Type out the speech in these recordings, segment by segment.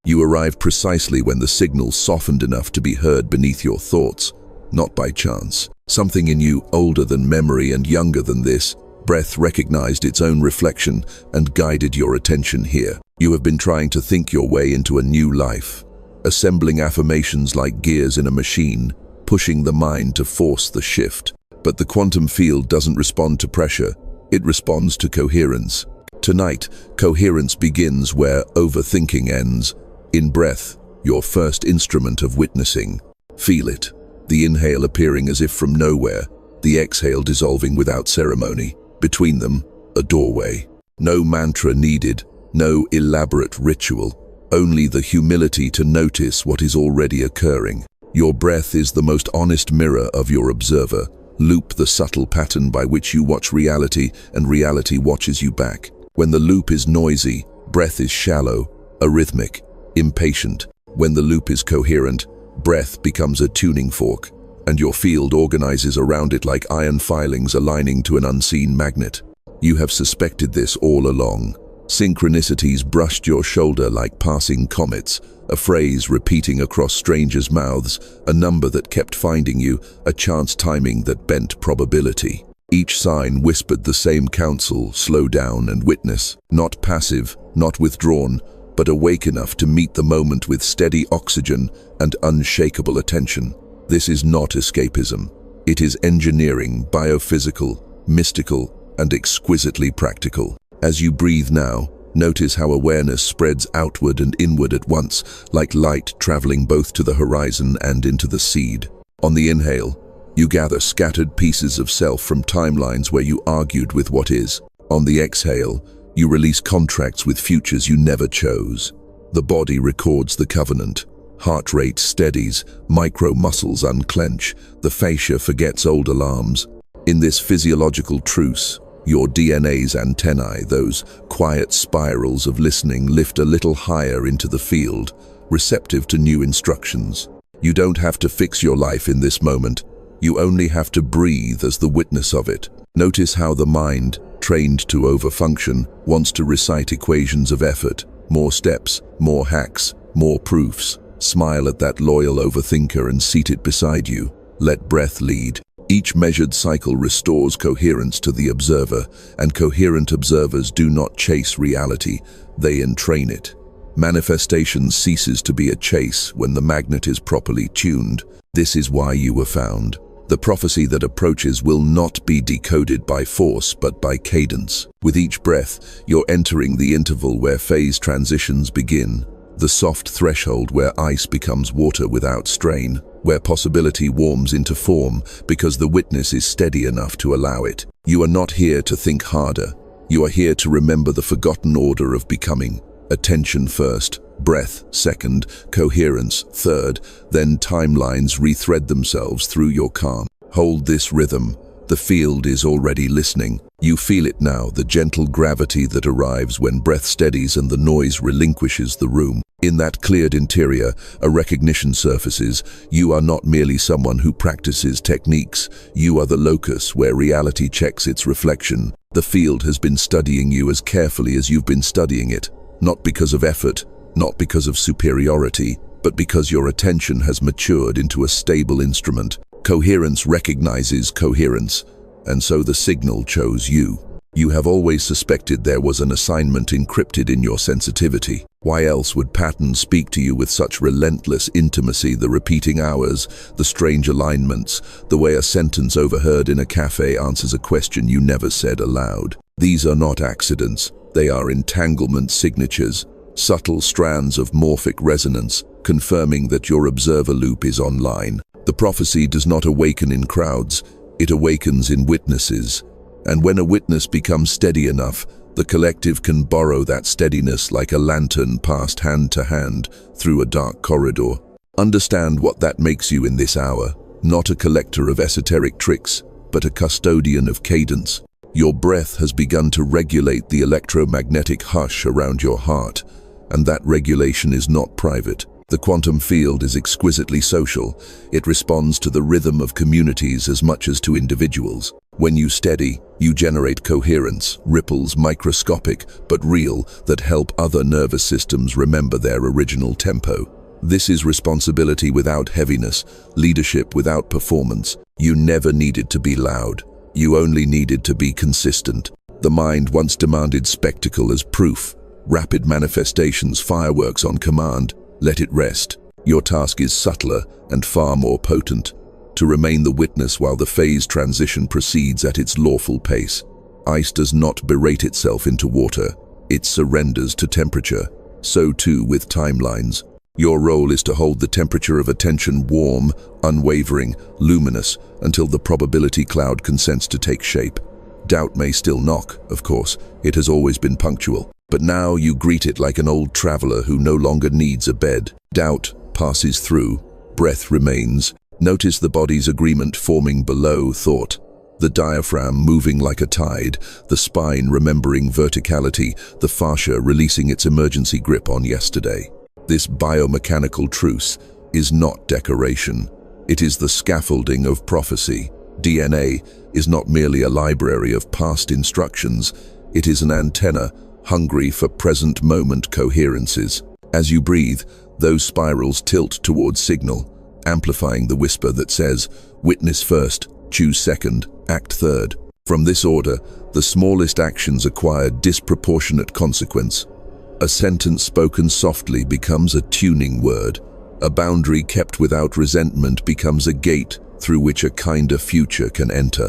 You arrived precisely when the signal softened enough to be heard beneath your thoughts, not by chance. Something in you, older than memory and younger than this, breath recognized its own reflection and guided your attention here. You have been trying to think your way into a new life, assembling affirmations like gears in a machine, pushing the mind to force the shift. But the quantum field doesn't respond to pressure, it responds to coherence. Tonight, coherence begins where overthinking ends, in breath, your first instrument of witnessing. Feel it, the inhale appearing as if from nowhere, the exhale dissolving without ceremony. Between them, a doorway. No mantra needed, no elaborate ritual, only the humility to notice what is already occurring. Your breath is the most honest mirror of your observer. Loop the subtle pattern by which you watch reality and reality watches you back. When the loop is noisy, breath is shallow, arrhythmic, impatient. When the loop is coherent, breath becomes a tuning fork, and your field organizes around it like iron filings aligning to an unseen magnet. You have suspected this all along. Synchronicities brushed your shoulder like passing comets, a phrase repeating across strangers' mouths, a number that kept finding you, a chance timing that bent probability. Each sign whispered the same counsel: slow down and witness. Not passive, not withdrawn, but awake enough to meet the moment with steady oxygen and unshakable attention. This is not escapism. It is engineering, biophysical, mystical, and exquisitely practical. As you breathe now, notice how awareness spreads outward and inward at once, like light traveling both to the horizon and into the seed. On the inhale, you gather scattered pieces of self from timelines where you argued with what is. On the exhale, you release contracts with futures you never chose. The body records the covenant. Heart rate steadies, micro muscles unclench, the fascia forgets old alarms. In this physiological truce, your DNA's antennae, those quiet spirals of listening, lift a little higher into the field, receptive to new instructions. You don't have to fix your life in this moment. You only have to breathe as the witness of it. Notice how the mind, trained to overfunction, wants to recite equations of effort. More steps, more hacks, more proofs. Smile at that loyal overthinker and seat it beside you. Let breath lead. Each measured cycle restores coherence to the observer, and coherent observers do not chase reality, they entrain it. Manifestation ceases to be a chase when the magnet is properly tuned. This is why you were found. The prophecy that approaches will not be decoded by force but by cadence. With each breath, you're entering the interval where phase transitions begin, the soft threshold where ice becomes water without strain, where possibility warms into form because the witness is steady enough to allow it. You are not here to think harder. You are here to remember the forgotten order of becoming. Attention first, breath second, coherence third, then timelines rethread themselves through your calm. Hold this rhythm. The field is already listening. You feel it now, the gentle gravity that arrives when breath steadies and the noise relinquishes the room. In that cleared interior, a recognition surfaces. You are not merely someone who practices techniques. You are the locus where reality checks its reflection. The field has been studying you as carefully as you've been studying it. Not because of effort, not because of superiority, but because your attention has matured into a stable instrument. Coherence recognizes coherence, and so the signal chose you. You have always suspected there was an assignment encrypted in your sensitivity. Why else would patterns speak to you with such relentless intimacy? The repeating hours, the strange alignments, the way a sentence overheard in a cafe answers a question you never said aloud. These are not accidents. They are entanglement signatures, subtle strands of morphic resonance, confirming that your observer loop is online. The prophecy does not awaken in crowds, it awakens in witnesses. And when a witness becomes steady enough, the collective can borrow that steadiness like a lantern passed hand to hand through a dark corridor. Understand what that makes you in this hour, not a collector of esoteric tricks, but a custodian of cadence. Your breath has begun to regulate the electromagnetic hush around your heart, and that regulation is not private. The quantum field is exquisitely social. It responds to the rhythm of communities as much as to individuals. When you steady, you generate coherence, ripples microscopic but real that help other nervous systems remember their original tempo. This is responsibility without heaviness, leadership without performance. You never needed to be loud. You only needed to be consistent. The mind once demanded spectacle as proof, rapid manifestations, fireworks on command. Let it rest. Your task is subtler and far more potent. To remain the witness while the phase transition proceeds at its lawful pace. Ice does not berate itself into water. It surrenders to temperature. So too with timelines. Your role is to hold the temperature of attention warm, unwavering, luminous, until the probability cloud consents to take shape. Doubt may still knock, of course. It has always been punctual. But now you greet it like an old traveler who no longer needs a bed. Doubt passes through. Breath remains. Notice the body's agreement forming below thought. The diaphragm moving like a tide, the spine remembering verticality, the fascia releasing its emergency grip on yesterday. This biomechanical truce is not decoration. It is the scaffolding of prophecy. DNA is not merely a library of past instructions. It is an antenna hungry for present moment coherences. As you breathe, those spirals tilt towards signal, amplifying the whisper that says, witness first, choose second, act third. From this order, the smallest actions acquire disproportionate consequence. A sentence spoken softly becomes a tuning word. A boundary kept without resentment becomes a gate through which a kinder future can enter.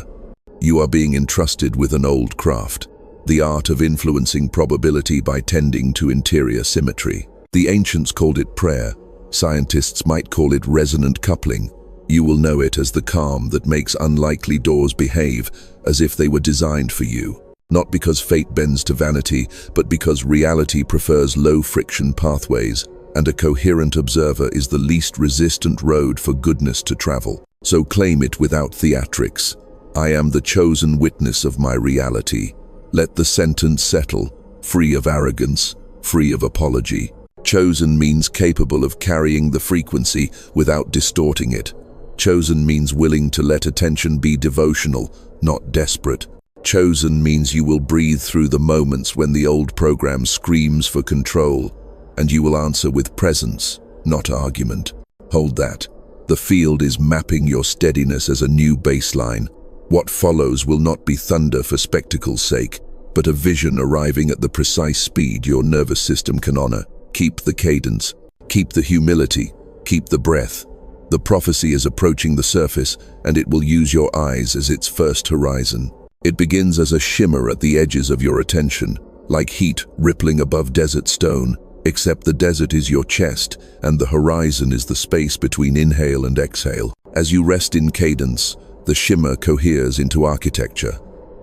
You are being entrusted with an old craft, the art of influencing probability by tending to interior symmetry. The ancients called it prayer. Scientists might call it resonant coupling. You will know it as the calm that makes unlikely doors behave as if they were designed for you. Not because fate bends to vanity, but because reality prefers low-friction pathways, and a coherent observer is the least resistant road for goodness to travel. So claim it without theatrics. I am the chosen witness of my reality. Let the sentence settle, free of arrogance, free of apology. Chosen means capable of carrying the frequency without distorting it. Chosen means willing to let attention be devotional, not desperate. Chosen means you will breathe through the moments when the old program screams for control, and you will answer with presence, not argument. Hold that. The field is mapping your steadiness as a new baseline. What follows will not be thunder for spectacle's sake, but a vision arriving at the precise speed your nervous system can honor. Keep the cadence, keep the humility, keep the breath. The prophecy is approaching the surface, and it will use your eyes as its first horizon. It begins as a shimmer at the edges of your attention, like heat rippling above desert stone, except the desert is your chest, and the horizon is the space between inhale and exhale. As you rest in cadence, the shimmer coheres into architecture,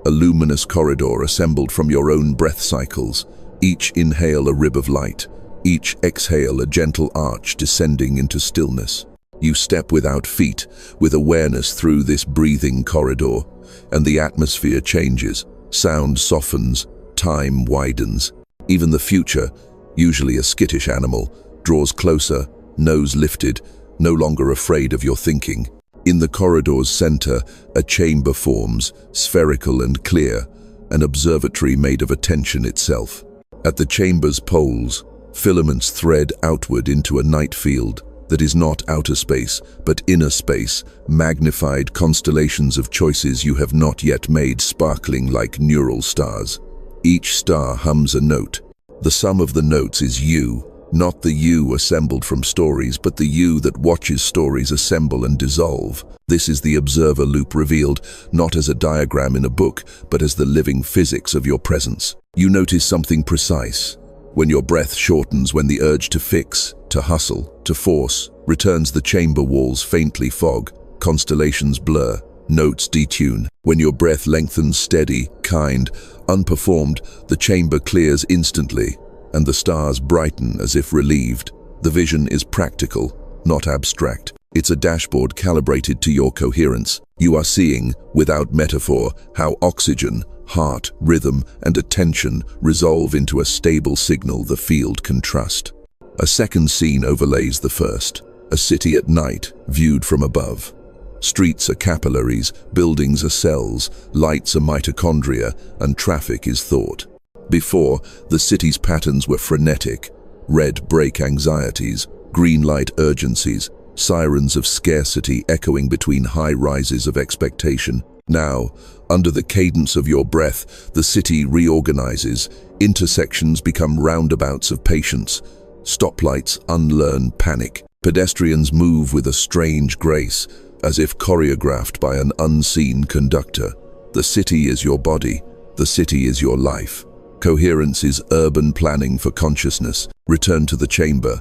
a luminous corridor assembled from your own breath cycles, each inhale a rib of light, each exhale a gentle arch descending into stillness. You step without feet, with awareness through this breathing corridor, and the atmosphere changes, sound softens, time widens. Even the future, usually a skittish animal, draws closer, nose lifted, no longer afraid of your thinking. In the corridor's center, a chamber forms, spherical and clear, an observatory made of attention itself. At the chamber's poles, filaments thread outward into a night field that is not outer space, but inner space, magnified constellations of choices you have not yet made sparkling like neural stars. Each star hums a note. The sum of the notes is you, not the you assembled from stories, but the you that watches stories assemble and dissolve. This is the observer loop revealed, not as a diagram in a book, but as the living physics of your presence. You notice something precise. When your breath shortens, when the urge to fix, to hustle, to force, returns, the chamber walls faintly fog, constellations blur, notes detune. When your breath lengthens, steady, kind, unperformed, the chamber clears instantly, and the stars brighten as if relieved. The vision is practical, not abstract. It's a dashboard calibrated to your coherence. You are seeing, without metaphor, how oxygen, heart, rhythm, and attention resolve into a stable signal the field can trust. A second scene overlays the first, a city at night, viewed from above. Streets are capillaries, buildings are cells, lights are mitochondria, and traffic is thought. Before, the city's patterns were frenetic: red brake anxieties, green light urgencies, sirens of scarcity echoing between high rises of expectation. Now, under the cadence of your breath, the city reorganizes. Intersections become roundabouts of patience. Stoplights unlearn panic. Pedestrians move with a strange grace, as if choreographed by an unseen conductor. The city is your body. The city is your life. Coherence is urban planning for consciousness. Return to the chamber.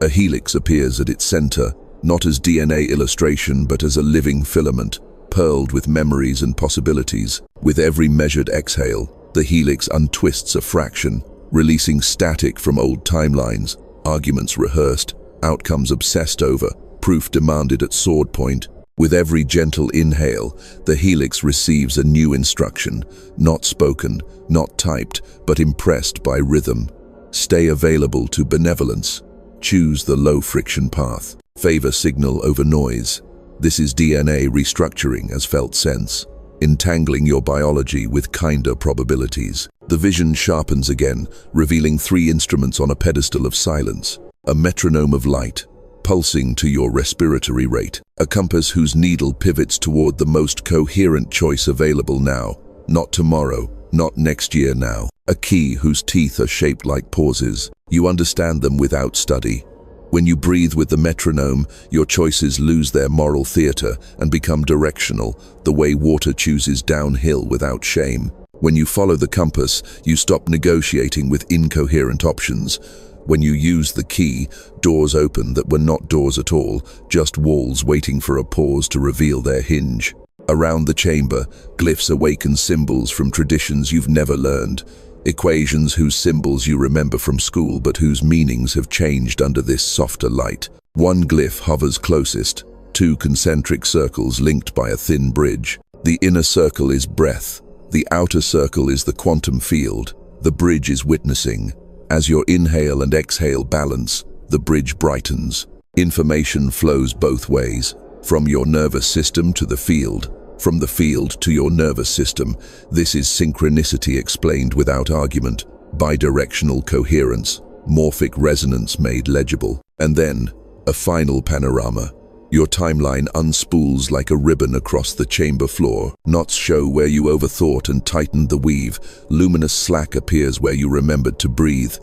A helix appears at its center, not as DNA illustration, but as a living filament, pearled with memories and possibilities. With every measured exhale, the helix untwists a fraction, releasing static from old timelines, arguments rehearsed, outcomes obsessed over, proof demanded at sword point. With every gentle inhale, the helix receives a new instruction, not spoken, not typed, but impressed by rhythm. Stay available to benevolence. Choose the low-friction path. Favor signal over noise. This is DNA restructuring as felt sense, entangling your biology with kinder probabilities. The vision sharpens again, revealing 3 instruments on a pedestal of silence. A metronome of light, pulsing to your respiratory rate. A compass whose needle pivots toward the most coherent choice available now, not tomorrow, not next year now. A key whose teeth are shaped like pauses. You understand them without study. When you breathe with the metronome, your choices lose their moral theater and become directional, the way water chooses downhill without shame. When you follow the compass, you stop negotiating with incoherent options. When you use the key, doors open that were not doors at all, just walls waiting for a pause to reveal their hinge. Around the chamber, glyphs awaken symbols from traditions you've never learned. Equations whose symbols you remember from school but whose meanings have changed under this softer light. One glyph hovers closest, 2 concentric circles linked by a thin bridge. The inner circle is breath. The outer circle is the quantum field. The bridge is witnessing. As your inhale and exhale balance, the bridge brightens. Information flows both ways, from your nervous system to the field, from the field to your nervous system. This is synchronicity explained without argument, bidirectional coherence, morphic resonance made legible. And then, a final panorama. Your timeline unspools like a ribbon across the chamber floor. Knots show where you overthought and tightened the weave. Luminous slack appears where you remembered to breathe.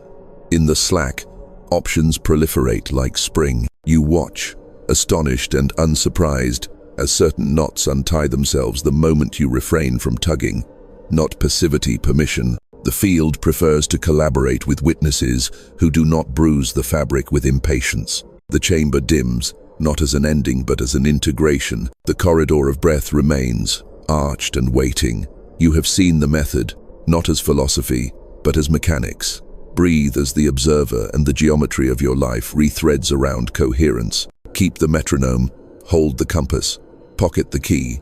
In the slack, options proliferate like spring. You watch, astonished and unsurprised, as certain knots untie themselves the moment you refrain from tugging. Not passivity, permission. The field prefers to collaborate with witnesses who do not bruise the fabric with impatience. The chamber dims, not as an ending but as an integration. The corridor of breath remains, arched and waiting. You have seen the method, not as philosophy, but as mechanics. Breathe as the observer and the geometry of your life rethreads around coherence. Keep the metronome, hold the compass, pocket the key.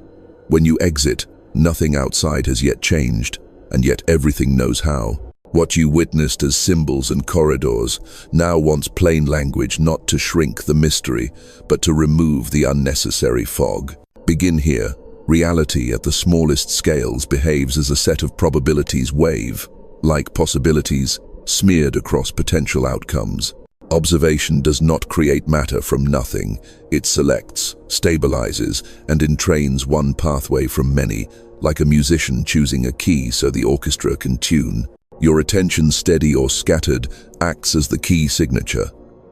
When you exit, nothing outside has yet changed, and yet everything knows how. What you witnessed as symbols and corridors now wants plain language, not to shrink the mystery, but to remove the unnecessary fog. Begin here. Reality at the smallest scales behaves as a set of probabilities wave, like possibilities, smeared across potential outcomes. Observation does not create matter from nothing. It selects, stabilizes, and entrains one pathway from many, like a musician choosing a key so the orchestra can tune. Your attention, steady or scattered, acts as the key signature.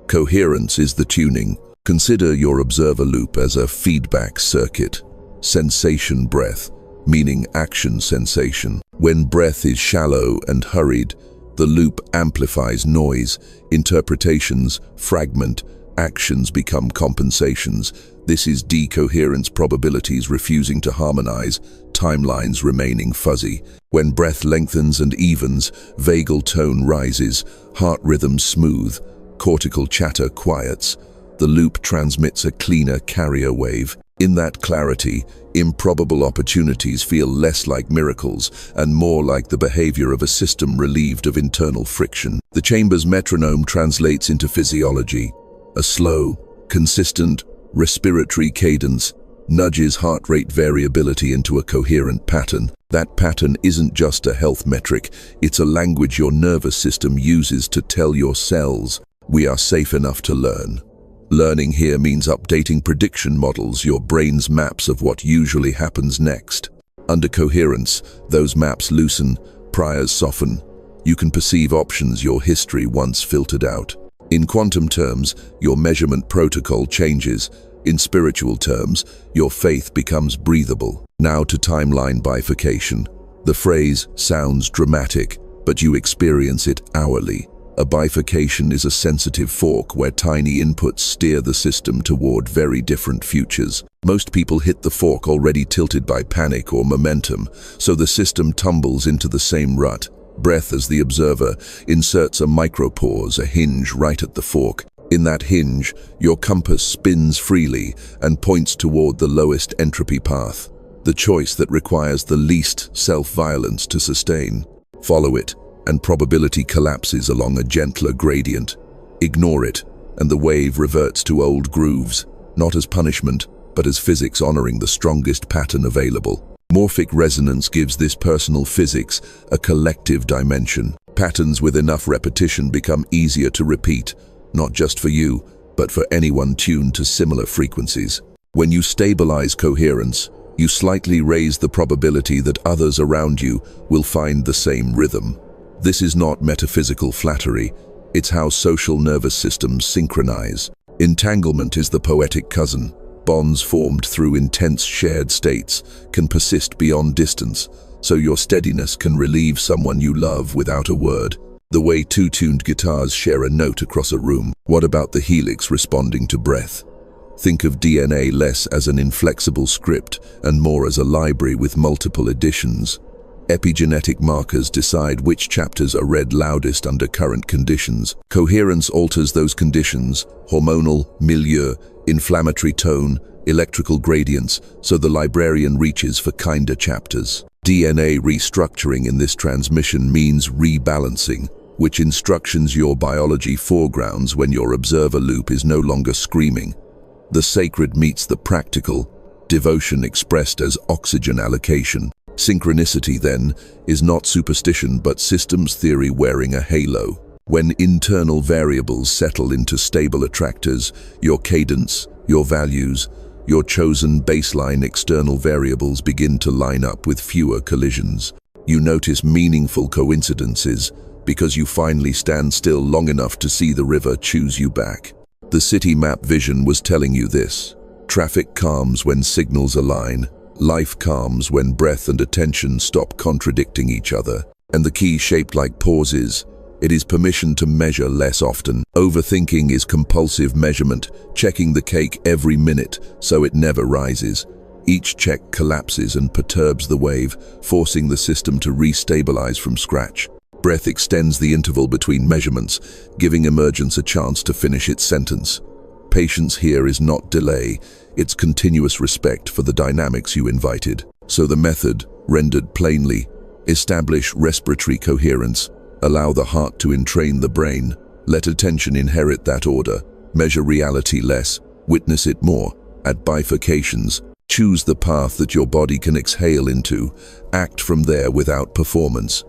Coherence is the tuning. Consider your observer loop as a feedback circuit. Sensation breath, meaning action sensation. When breath is shallow and hurried, the loop amplifies noise, interpretations fragment, actions become compensations. This is decoherence, probabilities refusing to harmonize, timelines remaining fuzzy. When breath lengthens and evens, vagal tone rises, heart rhythm smooth, cortical chatter quiets. The loop transmits a cleaner carrier wave. In that clarity, improbable opportunities feel less like miracles and more like the behavior of a system relieved of internal friction. The chamber's metronome translates into physiology, a slow, consistent, respiratory cadence, nudges heart rate variability into a coherent pattern. That pattern isn't just a health metric, it's a language your nervous system uses to tell your cells, we are safe enough to learn. Learning here means updating prediction models, your brain's maps of what usually happens next. Under coherence, those maps loosen, priors soften. You can perceive options your history once filtered out. In quantum terms, your measurement protocol changes. In spiritual terms, your faith becomes breathable. Now to timeline bifurcation. The phrase sounds dramatic, but you experience it hourly. A bifurcation is a sensitive fork where tiny inputs steer the system toward very different futures. Most people hit the fork already tilted by panic or momentum, so the system tumbles into the same rut. Breath, as the observer, inserts a micropause, a hinge right at the fork. In that hinge, your compass spins freely and points toward the lowest entropy path, the choice that requires the least self-violence to sustain. Follow it, and probability collapses along a gentler gradient. Ignore it, and the wave reverts to old grooves, not as punishment, but as physics honoring the strongest pattern available. Morphic resonance gives this personal physics a collective dimension. Patterns with enough repetition become easier to repeat, not just for you, but for anyone tuned to similar frequencies. When you stabilize coherence, you slightly raise the probability that others around you will find the same rhythm. This is not metaphysical flattery, it's how social nervous systems synchronize. Entanglement is the poetic cousin. Bonds formed through intense shared states can persist beyond distance, so your steadiness can relieve someone you love without a word. The way two tuned guitars share a note across a room. What about the helix responding to breath? Think of DNA less as an inflexible script and more as a library with multiple editions. Epigenetic markers decide which chapters are read loudest under current conditions. Coherence alters those conditions, hormonal, milieu, inflammatory tone, electrical gradients, so the librarian reaches for kinder chapters. DNA restructuring in this transmission means rebalancing, which instructions your biology foregrounds when your observer loop is no longer screaming. The sacred meets the practical, devotion expressed as oxygen allocation. Synchronicity, then, is not superstition but systems theory wearing a halo. When internal variables settle into stable attractors, your cadence, your values, your chosen baseline external variables begin to line up with fewer collisions. You notice meaningful coincidences because you finally stand still long enough to see the river choose you back. The city map vision was telling you this. Traffic calms when signals align. Life calms when breath and attention stop contradicting each other. And the key shaped like pauses. It is permission to measure less often. Overthinking is compulsive measurement, checking the cake every minute so it never rises. Each check collapses and perturbs the wave, forcing the system to restabilize from scratch. Breath extends the interval between measurements, giving emergence a chance to finish its sentence. Patience here is not delay, it's continuous respect for the dynamics you invited. So the method, rendered plainly, establish respiratory coherence, allow the heart to entrain the brain, let attention inherit that order, measure reality less, witness it more. At bifurcations, choose the path that your body can exhale into, act from there without performance.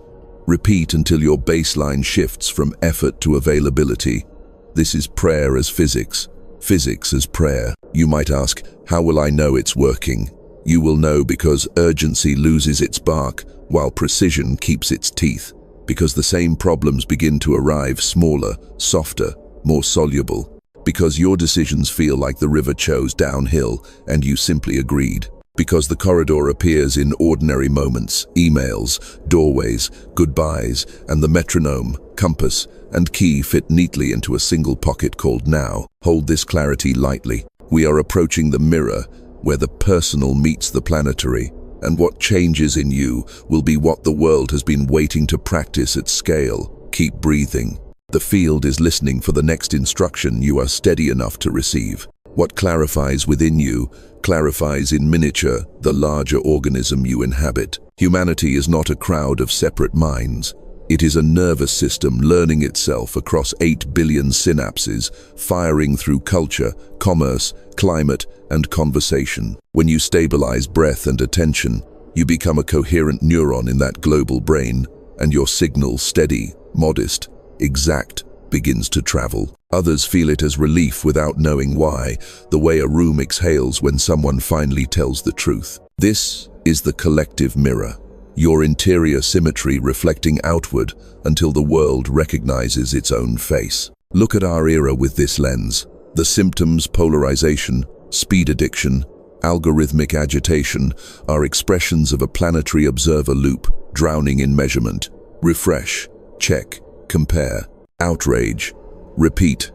Repeat until your baseline shifts from effort to availability. This is prayer as physics, physics as prayer. You might ask, how will I know it's working? You will know because urgency loses its bark while precision keeps its teeth. Because the same problems begin to arrive smaller, softer, more soluble. Because your decisions feel like the river chose downhill and you simply agreed. Because the corridor appears in ordinary moments, emails, doorways, goodbyes, and the metronome, compass, and key fit neatly into a single pocket called now. Hold this clarity lightly. We are approaching the mirror, where the personal meets the planetary, and what changes in you will be what the world has been waiting to practice at scale. Keep breathing. The field is listening for the next instruction you are steady enough to receive. What clarifies within you clarifies in miniature the larger organism you inhabit. Humanity is not a crowd of separate minds. It is a nervous system learning itself across 8 billion synapses, firing through culture, commerce, climate, and conversation. When you stabilize breath and attention, you become a coherent neuron in that global brain, and your signal, steady, modest, exact, begins to travel. Others feel it as relief without knowing why, the way a room exhales when someone finally tells the truth. This is the collective mirror, your interior symmetry reflecting outward until the world recognizes its own face. Look at our era with this lens. The symptoms, polarization, speed addiction, algorithmic agitation are expressions of a planetary observer loop, drowning in measurement. Refresh, check, compare, outrage, repeat.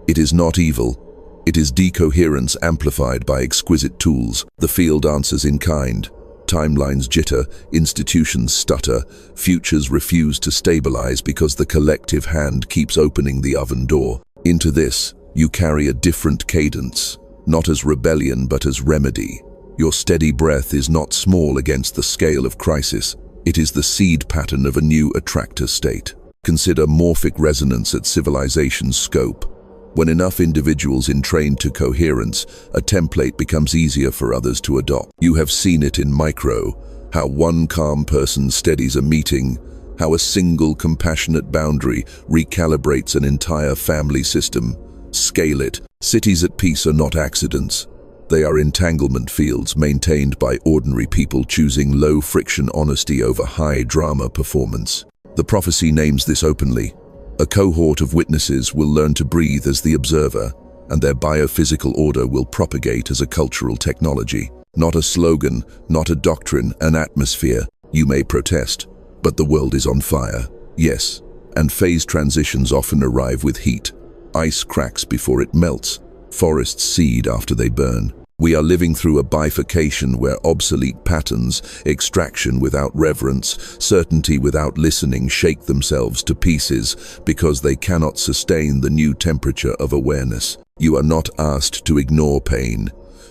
It is not evil. It is decoherence amplified by exquisite tools. The field answers in kind. Timelines jitter, institutions stutter, futures refuse to stabilize because the collective hand keeps opening the oven door. Into this, you carry a different cadence, not as rebellion but as remedy. Your steady breath is not small against the scale of crisis. It is the seed pattern of a new attractor state. Consider morphic resonance at civilization's scope. When enough individuals entrain to coherence, a template becomes easier for others to adopt. You have seen it in micro, how one calm person steadies a meeting, how a single compassionate boundary recalibrates an entire family system. Scale it. Cities at peace are not accidents. They are entanglement fields maintained by ordinary people choosing low-friction honesty over high-drama performance. The prophecy names this openly. A cohort of witnesses will learn to breathe as the observer, and their biophysical order will propagate as a cultural technology. Not a slogan, not a doctrine, an atmosphere. You may protest, but the world is on fire. Yes, and phase transitions often arrive with heat. Ice cracks before it melts. Forests seed after they burn. We are living through a bifurcation where obsolete patterns, extraction without reverence, certainty without listening shake themselves to pieces because they cannot sustain the new temperature of awareness. You are not asked to ignore pain.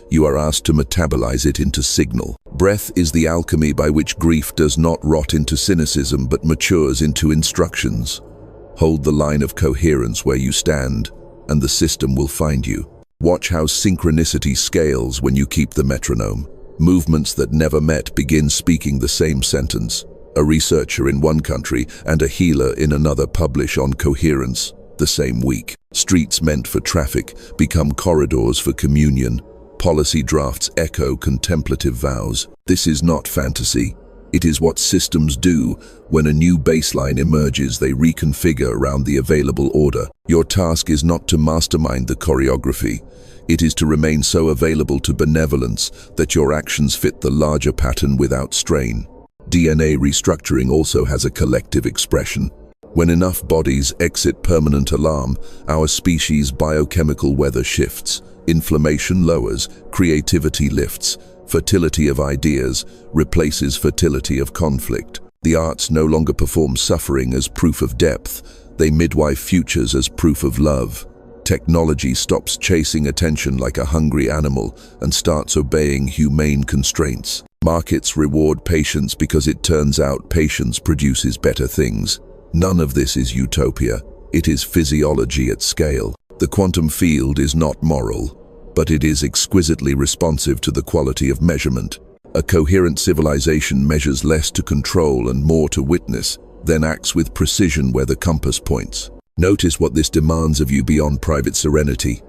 You are asked to metabolize it into signal. Breath is the alchemy by which grief does not rot into cynicism but matures into instructions. Hold the line of coherence where you stand, and the system will find you. Watch how synchronicity scales when you keep the metronome. Movements that never met begin speaking the same sentence. A researcher in one country and a healer in another publish on coherence the same week. Streets meant for traffic become corridors for communion. Policy drafts echo contemplative vows. This is not fantasy. It is what systems do. When a new baseline emerges, they reconfigure around the available order. Your task is not to mastermind the choreography. It is to remain so available to benevolence that your actions fit the larger pattern without strain. DNA restructuring also has a collective expression. When enough bodies exit permanent alarm, our species' biochemical weather shifts. Inflammation lowers, creativity lifts. Fertility of ideas replaces fertility of conflict. The arts no longer perform suffering as proof of depth. They midwife futures as proof of love. Technology stops chasing attention like a hungry animal and starts obeying humane constraints. Markets reward patience because it turns out patience produces better things. None of this is utopia. It is physiology at scale. The quantum field is not moral, but it is exquisitely responsive to the quality of measurement. A coherent civilization measures less to control and more to witness, then acts with precision where the compass points. Notice what this demands of you beyond private serenity.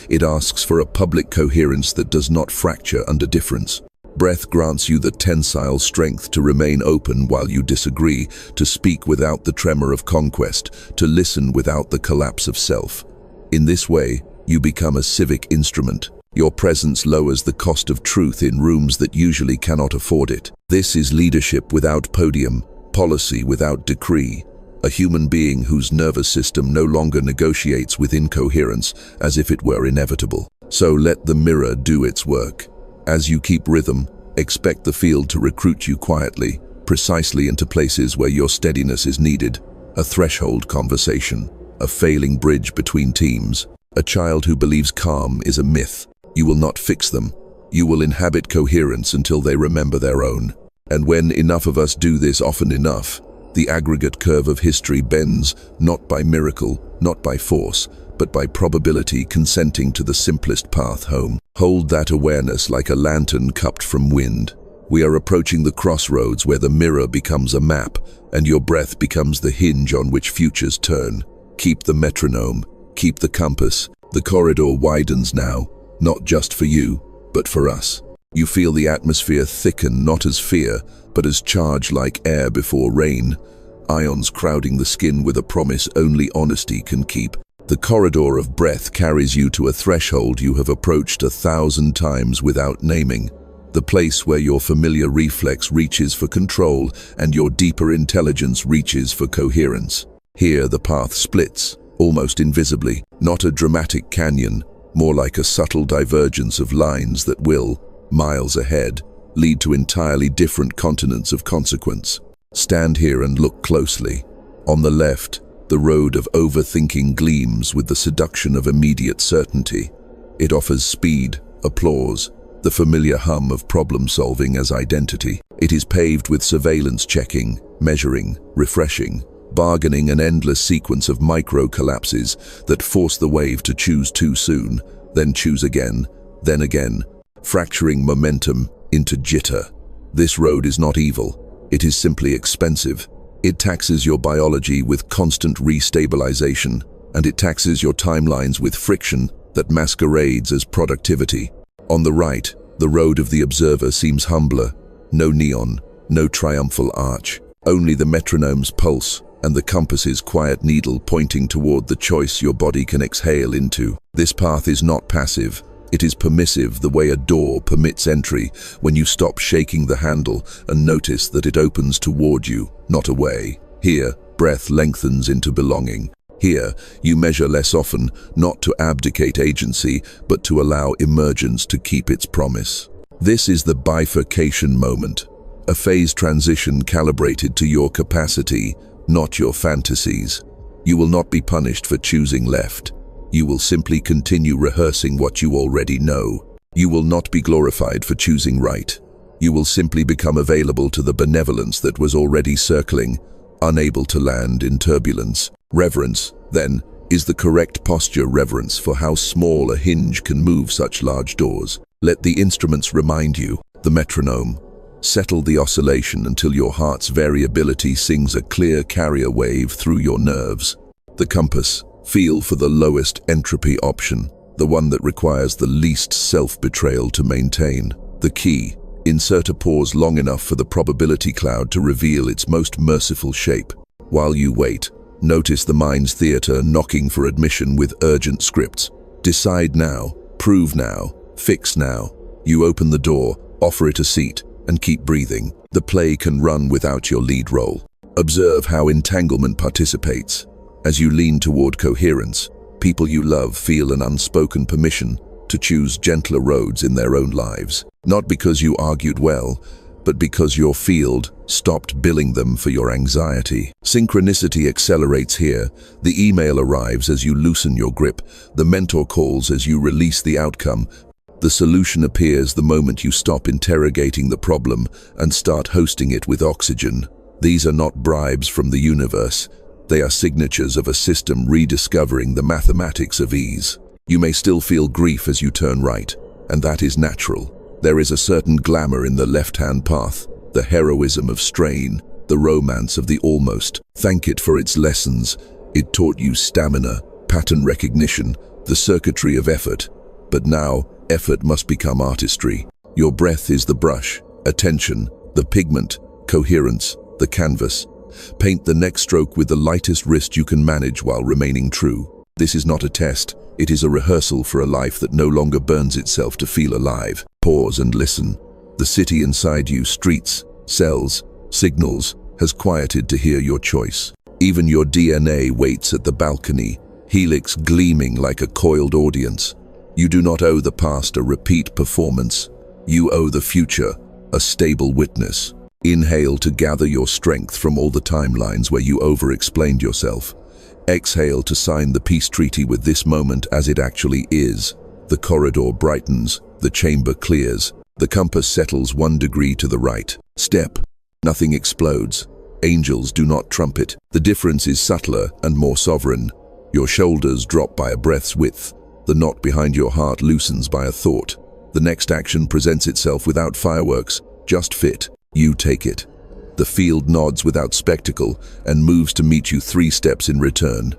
It asks for a public coherence that does not fracture under difference. Breath grants you the tensile strength to remain open while you disagree, to speak without the tremor of conquest, to listen without the collapse of self. In this way, you become a civic instrument. Your presence lowers the cost of truth in rooms that usually cannot afford it. This is leadership without podium, policy without decree, a human being whose nervous system no longer negotiates with incoherence as if it were inevitable. So let the mirror do its work. As you keep rhythm, expect the field to recruit you quietly, precisely into places where your steadiness is needed. A threshold conversation, a failing bridge between teams. A child who believes calm is a myth. You will not fix them. You will inhabit coherence until they remember their own. And when enough of us do this often enough, The aggregate curve of history bends, not by miracle, not by force, but by probability consenting to the simplest path home. Hold that awareness like a lantern cupped from wind. We are approaching the crossroads where the mirror becomes a map, and your breath becomes the hinge on which futures turn. Keep the metronome, keep the compass. The corridor widens now, not just for you, but for us. You feel the atmosphere thicken, not as fear, but as charge like air before rain, ions crowding the skin with a promise only honesty can keep. The corridor of breath carries you to a threshold you have approached 1,000 times without naming, the place where your familiar reflex reaches for control and your deeper intelligence reaches for coherence. Here the path splits, almost invisibly, not a dramatic canyon, more like a subtle divergence of lines that will, miles ahead, lead to entirely different continents of consequence. Stand here and look closely. On the left, the road of overthinking gleams with the seduction of immediate certainty. It offers speed, applause, the familiar hum of problem-solving as identity. It is paved with surveillance checking, measuring, refreshing, bargaining, an endless sequence of micro-collapses that force the wave to choose too soon, then choose again, fracturing momentum into jitter. This road is not evil, it is simply expensive. It taxes your biology with constant restabilization, and it taxes your timelines with friction that masquerades as productivity. On the right, the road of the observer seems humbler. No neon, no triumphal arch, only the metronome's pulse and the compass's quiet needle pointing toward the choice your body can exhale into. This path is not passive. It is permissive, the way a door permits entry when you stop shaking the handle and notice that it opens toward you, not away. Here, breath lengthens into belonging. Here, you measure less often, not to abdicate agency, but to allow emergence to keep its promise. This is the bifurcation moment, a phase transition calibrated to your capacity, not your fantasies. You will not be punished for choosing left. You will simply continue rehearsing what you already know. You will not be glorified for choosing right. You will simply become available to the benevolence that was already circling, unable to land in turbulence. Reverence, then, is the correct posture. Reverence for how small a hinge can move such large doors. Let the instruments remind you, the metronome. Settle the oscillation until your heart's variability sings a clear carrier wave through your nerves. The compass. Feel for the lowest entropy option, the one that requires the least self-betrayal to maintain. The key. Insert a pause long enough for the probability cloud to reveal its most merciful shape. While you wait, notice the mind's theater knocking for admission with urgent scripts. Decide now, prove now, fix now. You open the door, offer it a seat, and keep breathing. The play can run without your lead role. Observe how entanglement participates. As you lean toward coherence, people you love feel an unspoken permission to choose gentler roads in their own lives. Not because you argued well, but because your field stopped billing them for your anxiety. Synchronicity accelerates here. The email arrives as you loosen your grip. The mentor calls as you release the outcome. The solution appears the moment you stop interrogating the problem and start hosting it with oxygen. These are not bribes from the universe. They are signatures of a system rediscovering the mathematics of ease. You may still feel grief as you turn right, and that is natural. There is a certain glamour in the left-hand path, the heroism of strain, the romance of the almost. Thank it for its lessons. It taught you stamina, pattern recognition, the circuitry of effort. But now, effort must become artistry. Your breath is the brush, attention, the pigment, coherence, the canvas. Paint the next stroke with the lightest wrist you can manage while remaining true. This is not a test. It is a rehearsal for a life that no longer burns itself to feel alive. Pause and listen. The city inside you, streets, cells, signals, has quieted to hear your choice. Even your DNA waits at the balcony, helix gleaming like a coiled audience. You do not owe the past a repeat performance. You owe the future a stable witness. Inhale to gather your strength from all the timelines where you over-explained yourself. Exhale to sign the peace treaty with this moment as it actually is. The corridor brightens, the chamber clears, the compass settles 1 degree to the right. Step. Nothing explodes. Angels do not trumpet. The difference is subtler and more sovereign. Your shoulders drop by a breath's width. The knot behind your heart loosens by a thought. The next action presents itself without fireworks, just fit. You take it. The field nods without spectacle and moves to meet you 3 steps in return.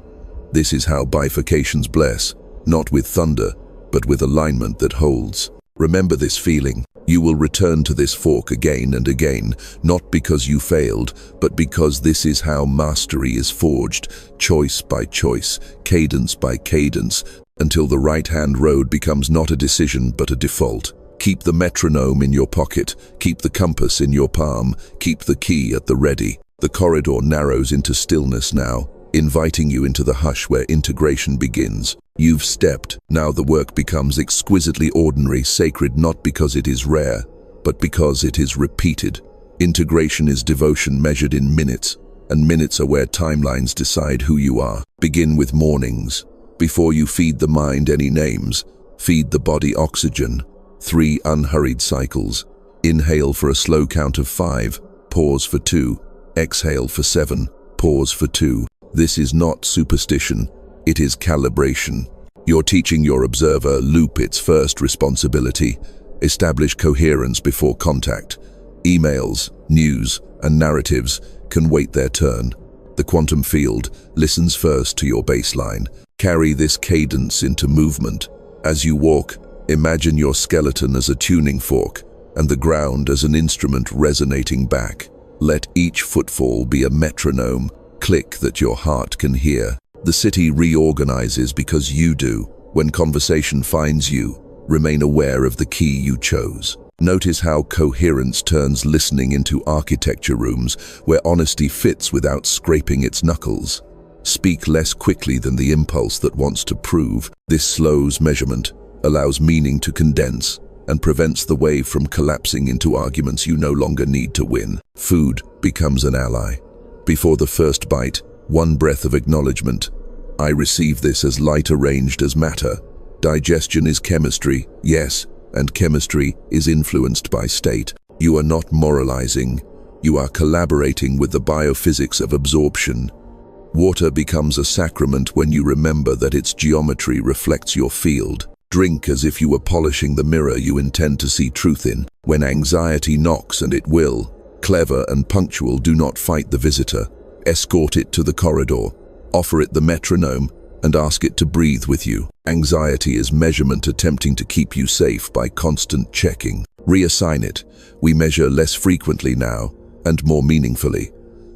This is how bifurcations bless, not with thunder, but with alignment that holds. Remember this feeling. You will return to this fork again and again, not because you failed, but because this is how mastery is forged, choice by choice, cadence by cadence, until the right-hand road becomes not a decision but a default. Keep the metronome in your pocket, keep the compass in your palm, keep the key at the ready. The corridor narrows into stillness now, inviting you into the hush where integration begins. You've stepped, now the work becomes exquisitely ordinary, sacred not because it is rare, but because it is repeated. Integration is devotion measured in minutes, and minutes are where timelines decide who you are. Begin with mornings. Before you feed the mind any names, feed the body oxygen. 3 unhurried cycles. Inhale for a slow count of 5, pause for 2, exhale for 7, pause for 2. This is not superstition, it is calibration. You're teaching your observer loop its first responsibility. Establish coherence before contact. Emails, news, and narratives can wait their turn. The quantum field listens first to your baseline. Carry this cadence into movement. As you walk, imagine your skeleton as a tuning fork and the ground as an instrument resonating back. Let each footfall be a metronome, click that your heart can hear. The city reorganizes because you do. When conversation finds you, remain aware of the key you chose. Notice how coherence turns listening into architecture rooms where honesty fits without scraping its knuckles. Speak less quickly than the impulse that wants to prove. This slows measurement, allows meaning to condense, and prevents the wave from collapsing into arguments you no longer need to win. Food becomes an ally. Before the first bite, 1 breath of acknowledgement. I receive this as light arranged as matter. Digestion is chemistry, yes, and chemistry is influenced by state. You are not moralizing. You are collaborating with the biophysics of absorption. Water becomes a sacrament when you remember that its geometry reflects your field. Drink as if you were polishing the mirror you intend to see truth in. When anxiety knocks, and it will, clever and punctual, do not fight the visitor. Escort it to the corridor. Offer it the metronome and ask it to breathe with you. Anxiety is measurement attempting to keep you safe by constant checking. Reassign it. We measure less frequently now and more meaningfully.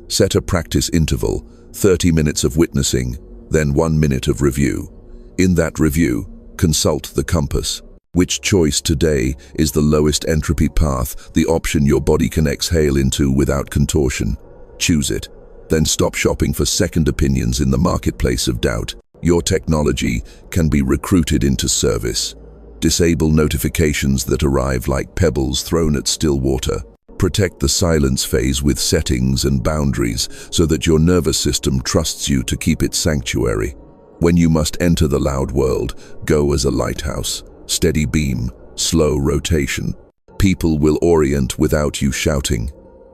Set a practice interval, 30 minutes of witnessing, then 1 minute of review. In that review, consult the compass. Which choice today is the lowest entropy path, the option your body can exhale into without contortion? Choose it. Then stop shopping for second opinions in the marketplace of doubt. Your technology can be recruited into service. Disable notifications that arrive like pebbles thrown at still water. Protect the silence phase with settings and boundaries so that your nervous system trusts you to keep its sanctuary. When you must enter the loud world, go as a lighthouse. Steady beam, slow rotation. People will orient without you shouting.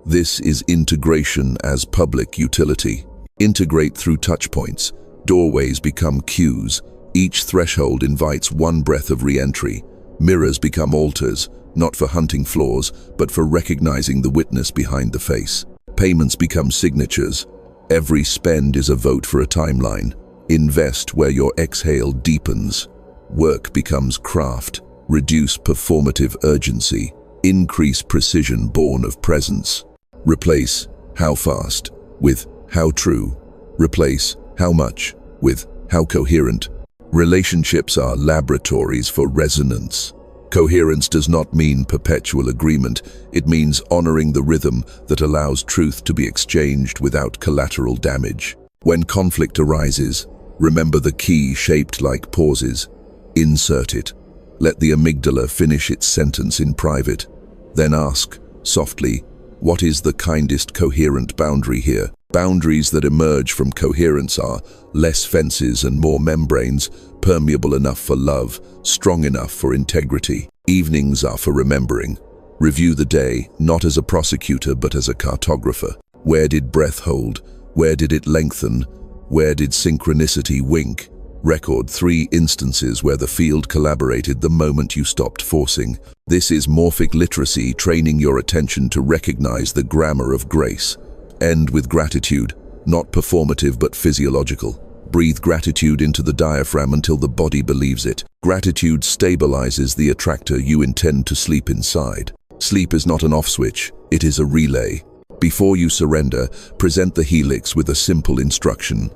This is integration as public utility. Integrate through touch points. Doorways become cues. Each threshold invites 1 breath of re-entry. Mirrors become altars, not for hunting flaws, but for recognizing the witness behind the face. Payments become signatures. Every spend is a vote for a timeline. Invest where your exhale deepens. Work becomes craft. Reduce performative urgency. Increase precision born of presence. Replace how fast with how true. Replace how much with how coherent. Relationships are laboratories for resonance. Coherence does not mean perpetual agreement. It means honoring the rhythm that allows truth to be exchanged without collateral damage. When conflict arises, remember the key shaped like pauses. Insert it. Let the amygdala finish its sentence in private. Then ask, softly, what is the kindest coherent boundary here? Boundaries that emerge from coherence are less fences and more membranes, permeable enough for love, strong enough for integrity. Evenings are for remembering. Review the day, not as a prosecutor but as a cartographer. Where did breath hold? Where did it lengthen? Where did synchronicity wink? Record 3 instances where the field collaborated the moment you stopped forcing. This is morphic literacy, training your attention to recognize the grammar of grace. End with gratitude, not performative but physiological. Breathe gratitude into the diaphragm until the body believes it. Gratitude stabilizes the attractor you intend to sleep inside. Sleep is not an off switch, it is a relay. Before you surrender, present the helix with a simple instruction.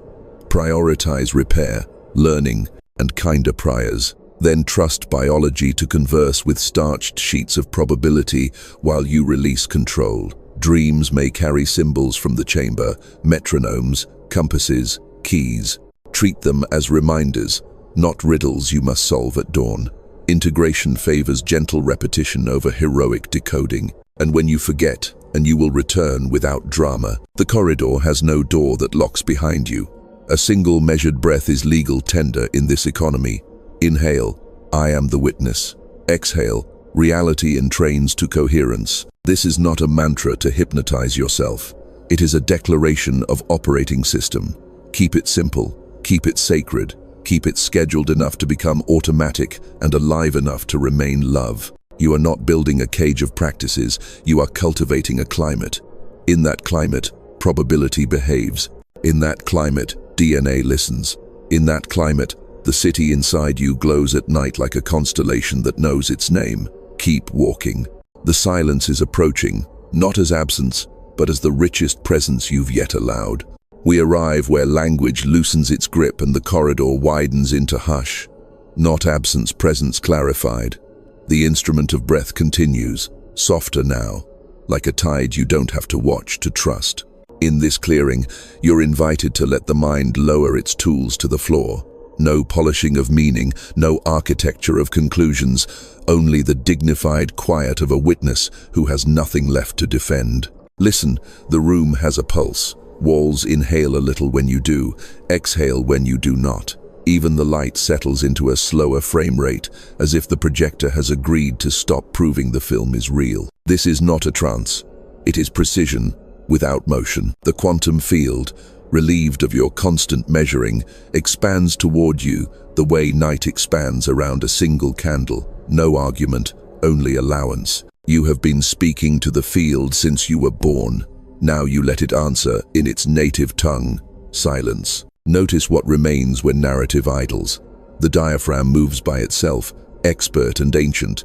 Prioritize repair, learning, and kinder priors. Then trust biology to converse with starched sheets of probability while you release control. Dreams may carry symbols from the chamber, metronomes, compasses, keys. Treat them as reminders, not riddles you must solve at dawn. Integration favors gentle repetition over heroic decoding. And when you forget, and you will return without drama, the corridor has no door that locks behind you. A single measured breath is legal tender in this economy. Inhale, I am the witness. Exhale, reality entrains to coherence. This is not a mantra to hypnotize yourself. It is a declaration of operating system. Keep it simple, keep it sacred, keep it scheduled enough to become automatic and alive enough to remain love. You are not building a cage of practices, you are cultivating a climate. In that climate, probability behaves. In that climate, DNA listens. In that climate, the city inside you glows at night like a constellation that knows its name. Keep walking. The silence is approaching, not as absence, but as the richest presence you've yet allowed. We arrive where language loosens its grip and the corridor widens into hush. Not absence, presence clarified. The instrument of breath continues, softer now, like a tide you don't have to watch to trust. In this clearing, you're invited to let the mind lower its tools to the floor. No polishing of meaning, no architecture of conclusions, only the dignified quiet of a witness who has nothing left to defend. Listen, the room has a pulse. Walls inhale a little when you do, exhale when you do not. Even the light settles into a slower frame rate, as if the projector has agreed to stop proving the film is real. This is not a trance. It is precision, without motion. The quantum field, relieved of your constant measuring, expands toward you the way night expands around a single candle. No argument, only allowance. You have been speaking to the field since you were born. Now you let it answer in its native tongue, silence. Notice what remains when narrative idles. The diaphragm moves by itself, expert and ancient.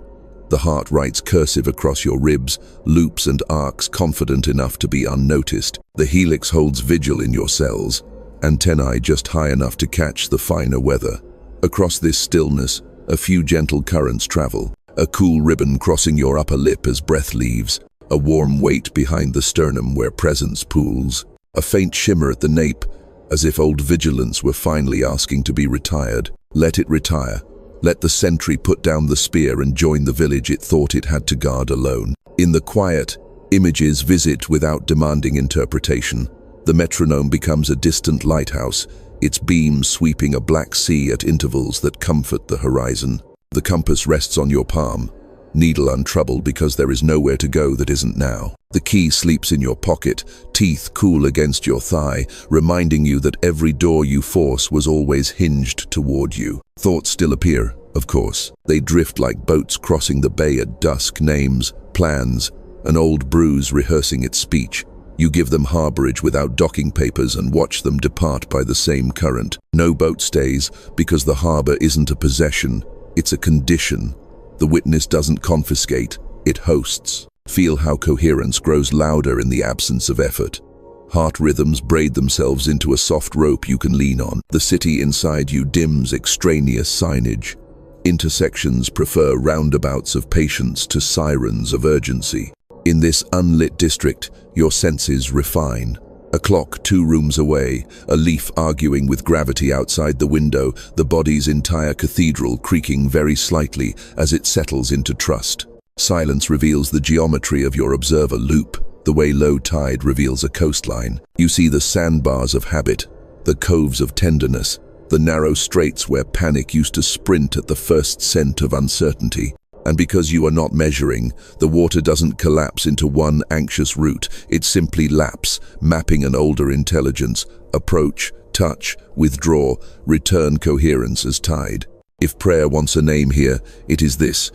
The heart writes cursive across your ribs, loops and arcs confident enough to be unnoticed. The helix holds vigil in your cells, antennae just high enough to catch the finer weather. Across this stillness, a few gentle currents travel. A cool ribbon crossing your upper lip as breath leaves. A warm weight behind the sternum where presence pools. A faint shimmer at the nape, as if old vigilance were finally asking to be retired. Let it retire. Let the sentry put down the spear and join the village it thought it had to guard alone. In the quiet, images visit without demanding interpretation. The metronome becomes a distant lighthouse, its beams sweeping a black sea at intervals that comfort the horizon. The compass rests on your palm, needle untroubled because there is nowhere to go that isn't now. The key sleeps in your pocket, teeth cool against your thigh, reminding you that every door you force was always hinged toward you. Thoughts still appear, of course. They drift like boats crossing the bay at dusk, names, plans, an old bruise rehearsing its speech. You give them harborage without docking papers and watch them depart by the same current. No boat stays because the harbor isn't a possession, it's a condition. The witness doesn't confiscate, it hosts. Feel how coherence grows louder in the absence of effort. Heart rhythms braid themselves into a soft rope you can lean on. The city inside you dims extraneous signage. Intersections prefer roundabouts of patience to sirens of urgency. In this unlit district, your senses refine. A clock 2 rooms away, a leaf arguing with gravity outside the window, the body's entire cathedral creaking very slightly as it settles into trust. Silence reveals the geometry of your observer loop, the way low tide reveals a coastline. You see the sandbars of habit, the coves of tenderness, the narrow straits where panic used to sprint at the first scent of uncertainty. And because you are not measuring, the water doesn't collapse into one anxious route. It simply laps, mapping an older intelligence. Approach, touch, withdraw, return coherence as tide. If prayer wants a name here, it is this.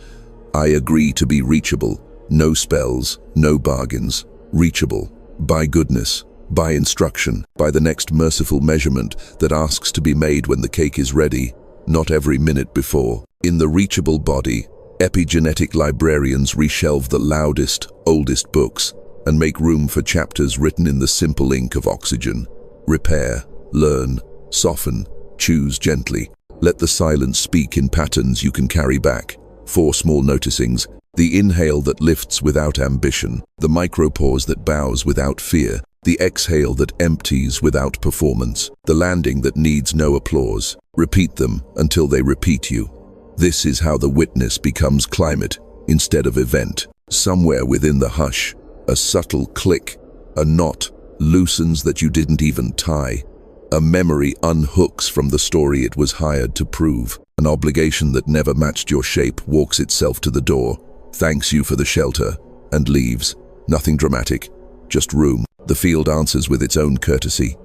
I agree to be reachable. No spells, no bargains. Reachable. By goodness. By instruction. By the next merciful measurement that asks to be made when the cake is ready, not every minute before. In the reachable body, epigenetic librarians reshelve the loudest, oldest books and make room for chapters written in the simple ink of oxygen. Repair, learn, soften, choose gently. Let the silence speak in patterns you can carry back. 4 small noticings. The inhale that lifts without ambition. The micropause that bows without fear. The exhale that empties without performance. The landing that needs no applause. Repeat them until they repeat you. This is how the witness becomes climate instead of event. Somewhere within the hush, a subtle click, a knot loosens that you didn't even tie. A memory unhooks from the story it was hired to prove. An obligation that never matched your shape walks itself to the door, thanks you for the shelter, and leaves. Nothing dramatic, just room. The field answers with its own courtesy.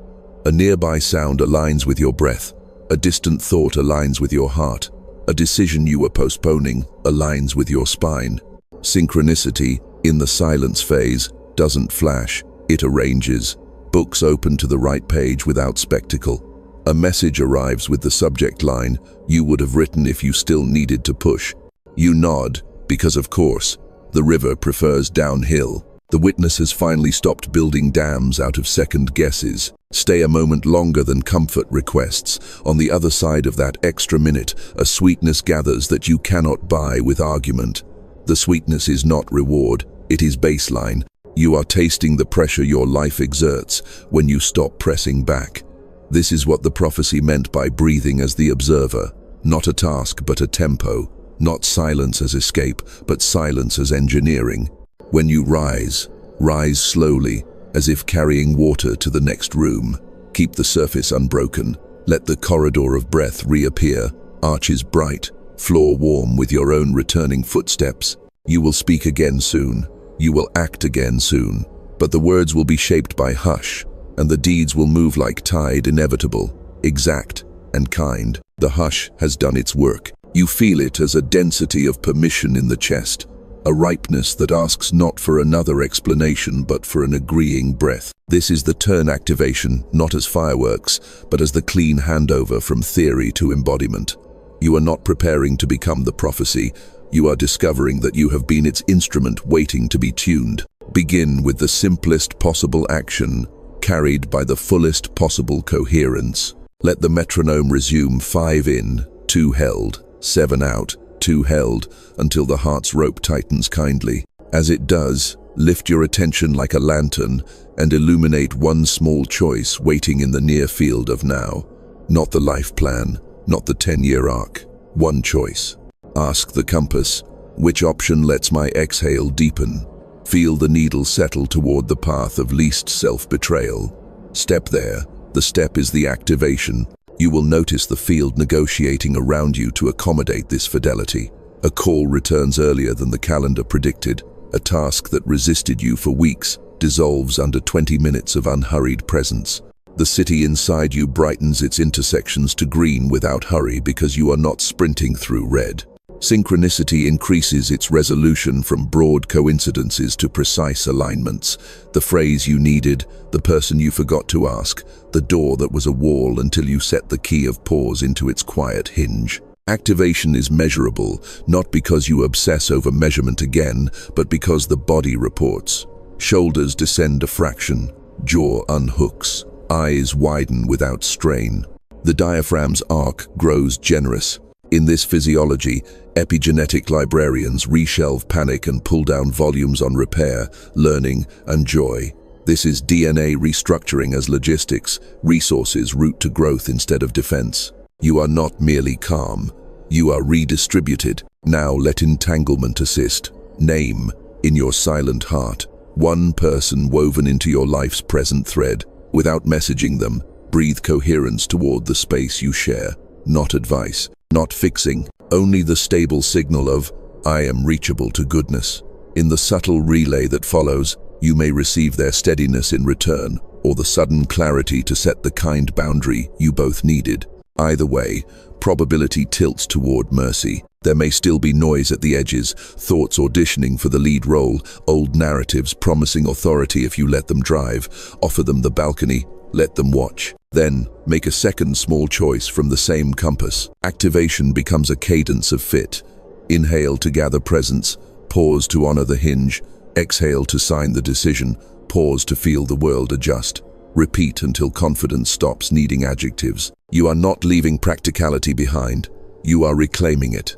A nearby sound aligns with your breath. A distant thought aligns with your heart. A decision you were postponing aligns with your spine. Synchronicity, in the silence phase, doesn't flash, it arranges. Books open to the right page without spectacle. A message arrives with the subject line you would have written if you still needed to push. You nod, because of course, the river prefers downhill. The witness has finally stopped building dams out of second guesses. Stay a moment longer than comfort requests. On the other side of that extra minute, a sweetness gathers that you cannot buy with argument. The sweetness is not reward, it is baseline. You are tasting the pressure your life exerts when you stop pressing back. This is what the prophecy meant by breathing as the observer. Not a task, but a tempo. Not silence as escape, but silence as engineering. When you rise, rise slowly, as if carrying water to the next room. Keep the surface unbroken. Let the corridor of breath reappear, arches bright, floor warm with your own returning footsteps. You will speak again soon. You will act again soon. But the words will be shaped by hush, and the deeds will move like tide, inevitable, exact, and kind. The hush has done its work. You feel it as a density of permission in the chest. A ripeness that asks not for another explanation but for an agreeing breath. This is the turn activation, not as fireworks, but as the clean handover from theory to embodiment. You are not preparing to become the prophecy, you are discovering that you have been its instrument waiting to be tuned. Begin with the simplest possible action, carried by the fullest possible coherence. Let the metronome resume 5 in, 2 held, 7 out, 2 held, until the heart's rope tightens kindly. As it does, lift your attention like a lantern and illuminate one small choice waiting in the near field of now. Not the life plan, not the 10-year arc. One choice. Ask the compass, which option lets my exhale deepen? Feel the needle settle toward the path of least self-betrayal. Step there. The step is the activation. You will notice the field negotiating around you to accommodate this fidelity. A call returns earlier than the calendar predicted. A task that resisted you for weeks dissolves under 20 minutes of unhurried presence. The city inside you brightens its intersections to green without hurry because you are not sprinting through red. Synchronicity increases its resolution from broad coincidences to precise alignments. The phrase you needed, the person you forgot to ask, the door that was a wall until you set the key of pause into its quiet hinge. Activation is measurable, not because you obsess over measurement again, but because the body reports. Shoulders descend a fraction, jaw unhooks, eyes widen without strain. The diaphragm's arc grows generous. In this physiology, epigenetic librarians reshelve panic and pull down volumes on repair, learning, and joy. This is DNA restructuring as logistics, resources route to growth instead of defense. You are not merely calm. You are redistributed. Now let entanglement assist. Name, in your silent heart, one person woven into your life's present thread. Without messaging them, breathe coherence toward the space you share. Not advice, not fixing, only the stable signal of, I am reachable to goodness. In the subtle relay that follows, you may receive their steadiness in return, or the sudden clarity to set the kind boundary you both needed. Either way, probability tilts toward mercy. There may still be noise at the edges, thoughts auditioning for the lead role, old narratives promising authority if you let them drive. Offer them the balcony, let them watch. Then, make a second small choice from the same compass. Activation becomes a cadence of fit. Inhale to gather presence, pause to honor the hinge, exhale to sign the decision, pause to feel the world adjust. Repeat until confidence stops needing adjectives. You are not leaving practicality behind. You are reclaiming it.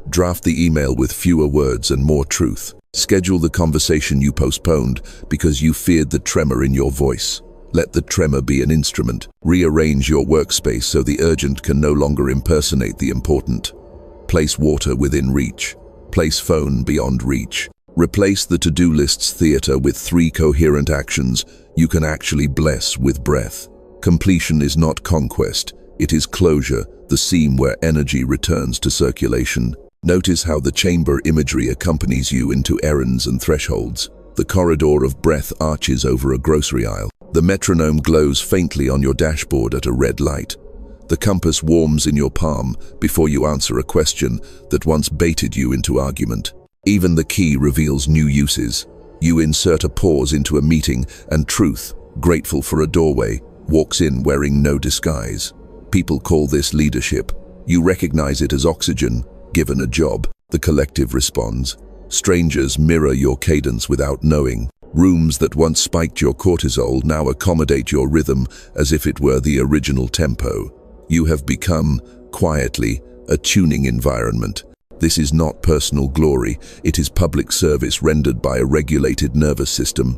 Draft the email with fewer words and more truth. Schedule the conversation you postponed because you feared the tremor in your voice. Let the tremor be an instrument. Rearrange your workspace so the urgent can no longer impersonate the important. Place water within reach. Place phone beyond reach. Replace the to-do list's theater with 3 coherent actions you can actually bless with breath. Completion is not conquest, it is closure, the seam where energy returns to circulation. Notice how the chamber imagery accompanies you into errands and thresholds. The corridor of breath arches over a grocery aisle. The metronome glows faintly on your dashboard at a red light. The compass warms in your palm before you answer a question that once baited you into argument. Even the key reveals new uses. You insert a pause into a meeting and truth, grateful for a doorway, walks in wearing no disguise. People call this leadership. You recognize it as oxygen, given a job. The collective responds. Strangers mirror your cadence without knowing. Rooms that once spiked your cortisol now accommodate your rhythm as if it were the original tempo. You have become, quietly, a tuning environment. This is not personal glory, it is public service rendered by a regulated nervous system.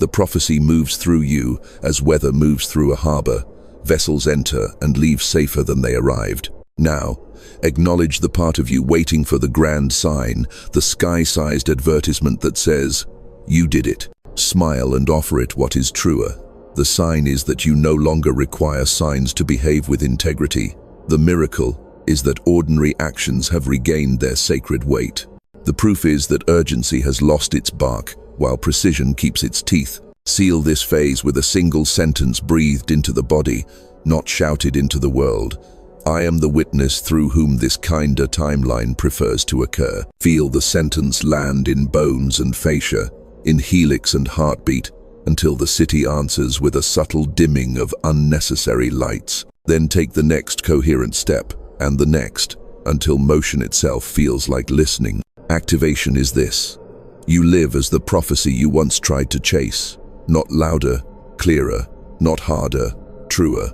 The prophecy moves through you as weather moves through a harbor. Vessels enter and leave safer than they arrived. Now, acknowledge the part of you waiting for the grand sign, the sky-sized advertisement that says, "You did it." Smile and offer it what is truer. The sign is that you no longer require signs to behave with integrity. The miracle is that ordinary actions have regained their sacred weight. The proof is that urgency has lost its bark, while precision keeps its teeth. Seal this phase with a single sentence breathed into the body, not shouted into the world. I am the witness through whom this kinder timeline prefers to occur. Feel the sentence land in bones and fascia, in helix and heartbeat, until the city answers with a subtle dimming of unnecessary lights. Then take the next coherent step, and the next, until motion itself feels like listening. Activation is this. You live as the prophecy you once tried to chase. Not louder, clearer, not harder, truer.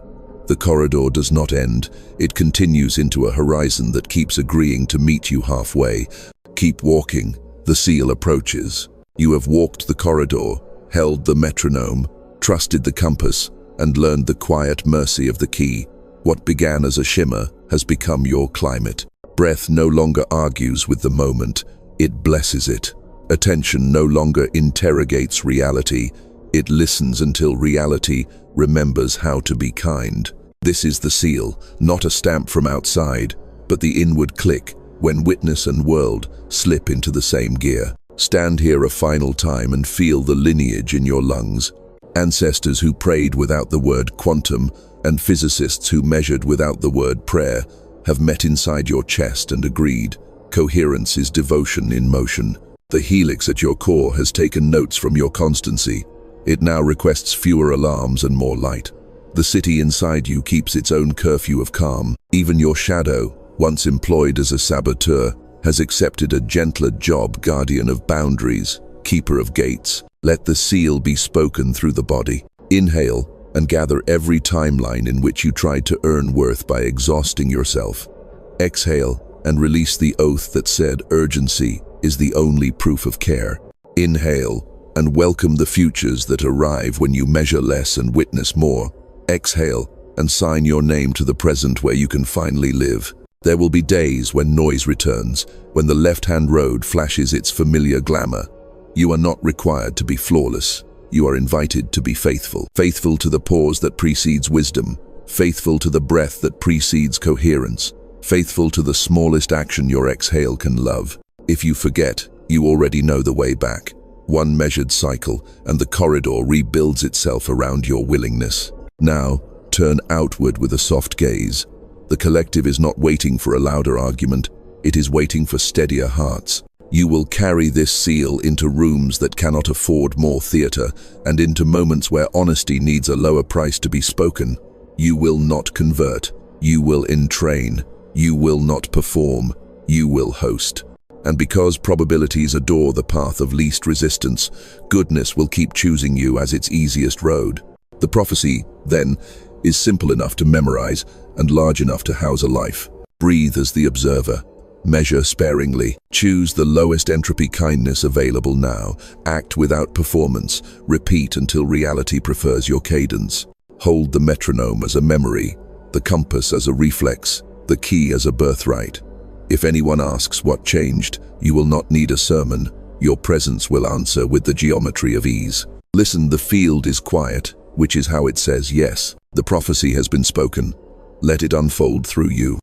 The corridor does not end. It continues into a horizon that keeps agreeing to meet you halfway. Keep walking. The seal approaches. You have walked the corridor, held the metronome, trusted the compass, and learned the quiet mercy of the key. What began as a shimmer has become your climate. Breath no longer argues with the moment, it blesses it. Attention no longer interrogates reality, it listens until reality remembers how to be kind. This is the seal, not a stamp from outside, but the inward click when witness and world slip into the same gear. Stand here a final time and feel the lineage in your lungs. Ancestors who prayed without the word quantum and physicists who measured without the word prayer have met inside your chest and agreed. Coherence is devotion in motion. The helix at your core has taken notes from your constancy. It now requests fewer alarms and more light. The city inside you keeps its own curfew of calm. Even your shadow, once employed as a saboteur, has accepted a gentler job, guardian of boundaries, keeper of gates. Let the seal be spoken through the body. Inhale and gather every timeline in which you tried to earn worth by exhausting yourself. Exhale and release the oath that said urgency is the only proof of care. Inhale and welcome the futures that arrive when you measure less and witness more. Exhale and sign your name to the present where you can finally live. There will be days when noise returns, when the left-hand road flashes its familiar glamour. You are not required to be flawless. You are invited to be faithful. Faithful to the pause that precedes wisdom. Faithful to the breath that precedes coherence. Faithful to the smallest action your exhale can love. If you forget, you already know the way back. One measured cycle, and the corridor rebuilds itself around your willingness. Now, turn outward with a soft gaze. The collective is not waiting for a louder argument, it is waiting for steadier hearts. You will carry this seal into rooms that cannot afford more theater, and into moments where honesty needs a lower price to be spoken. You will not convert, you will entrain, you will not perform, you will host. And because probabilities adore the path of least resistance, goodness will keep choosing you as its easiest road. The prophecy, then, is simple enough to memorize and large enough to house a life. Breathe as the observer. Measure sparingly. Choose the lowest entropy kindness available now. Act without performance. Repeat until reality prefers your cadence. Hold the metronome as a memory, the compass as a reflex, the key as a birthright. If anyone asks what changed, you will not need a sermon. Your presence will answer with the geometry of ease. Listen, the field is quiet, which is how it says yes. The prophecy has been spoken. Let it unfold through you.